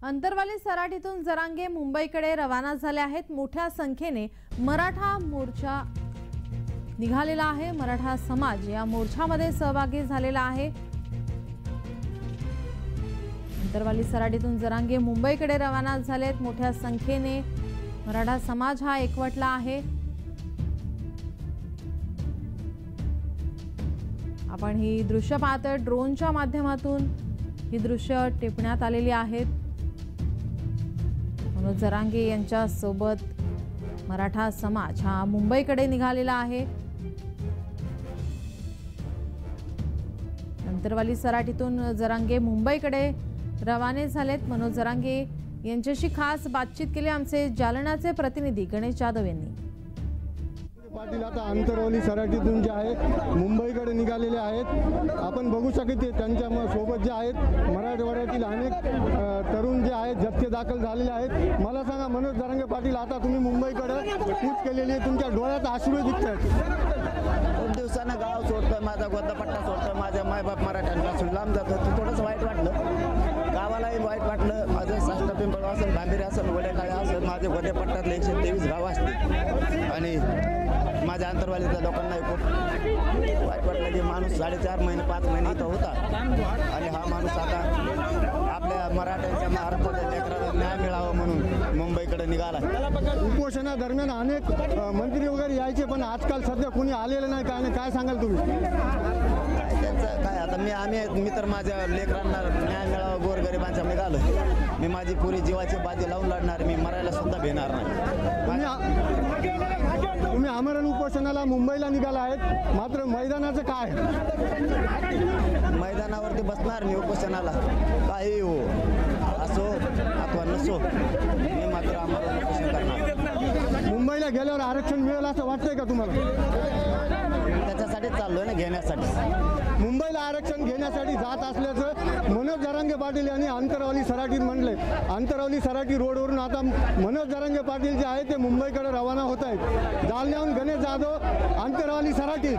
अंतरवाली सराटीतून जरांगे मुंबईकडे रवाना झाले आहेत। मोठ्या संख्येने मराठा मोर्चा निघालेला आहे। मराठा समाज या मोर्चामध्ये सहभागी झालेला आहे। अंतरवाली सराटीतून जरांगे मुंबईकडे रवाना झालेत। मोठ्या संख्येने मराठा समाज हा एकवटला आहे। आपण ही दृश्य पाहतोय, ड्रोनच्या माध्यमातून ही दृश्य टिपण्यात आलेली आहेत। मनोज जरांगे यांच्या सोबत मराठा समाज हा मुंबईकडे निघालेला आहे। अंतरवाली सराटीतून जरांगे मुंबईकडे रवाने झालेत। मनोज जरांगे यांच्याशी खास बातचीत केली आमचे जालनाचे प्रतिनिधी गणेश जाधव यांनी। पाटील आता अंतरवाली सराटीतून जे आहे मुंबईकडे निघालेले आहेत। आपण बघू शकते त्यांच्या सोबत जे आहेत मराठवाड्यातील अनेक तरुण जे आहेत जप्ते दाखल झालेले आहेत। मला सांगा मनोज जरांगे पाटील, आता तुम्ही मुंबईकडे कूच केलेली आहे, तुमच्या डोळ्यात अश्रू दिसतात। खूप दिवसानं गाव सोडतोय, माझा गोदापट्टा सोडतोय, माझ्या मायबाप मराठ्यांपासून लांब जातो, ते थोडंसं वाईट वाटलं। गावालाही वाईट वाटलं। माझं साष्ट पिंपळ असेल, भांबिरी असेल, वडेकाळे असेल, माझे गोदेपट्ट्यातले 123 गाव असते आणि माझ्या अंतरवालीतल्या लोकांनाही खूप वाईट वाटलं की माणूस 4.5 महिने 5 महिने इथं होता आणि हा माणूस आता आपल्या मराठ्यांच्या महाराष्ट्राच्या लेकराला न्याय मिळावा म्हणून मुंबईकडे निघाला। उपोषणादरम्यान अनेक मंत्री वगैरे यायचे, पण आजकाल सध्या कोणी आलेलं नाही। काय सांगाल तुम्ही? त्यांचं काय आता मी तर माझ्या लेकरांना न्याय मिळावा गोरगरिबांच्या निघालो। मी माझी पुरी जीवाची बाजी लावून लढणार, मी मरायला सुद्धा भेटणार नाही। तुम्ही आमरण उपोषणाला मुंबईला निघाला आहेत, मात्र मैदानाचं काय? मैदानावरती बसणार मी उपोषणाला, काही हो असो अथवा नसो, मी मात्र आमरण उपोषण करणार। मुंबईला गेल्यावर आरक्षण मिळेल असं वाटतंय का तुम्हाला? त्याच्यासाठीच चाललोय ना, घेण्यासाठी। मुंबईला आरक्षण घेण्यासाठी जात असल्याचं मनोज जरांगे पाटील यांनी अंतरवाली सराटीत म्हटलंय। अंतरवाली सराटी रोडवरून आता मनोज जरांगे पाटील जे आहे ते मुंबईकडे रवाना होत आहेत। जालन्याहून गणेश जाधव, अंतरवाली सराटी।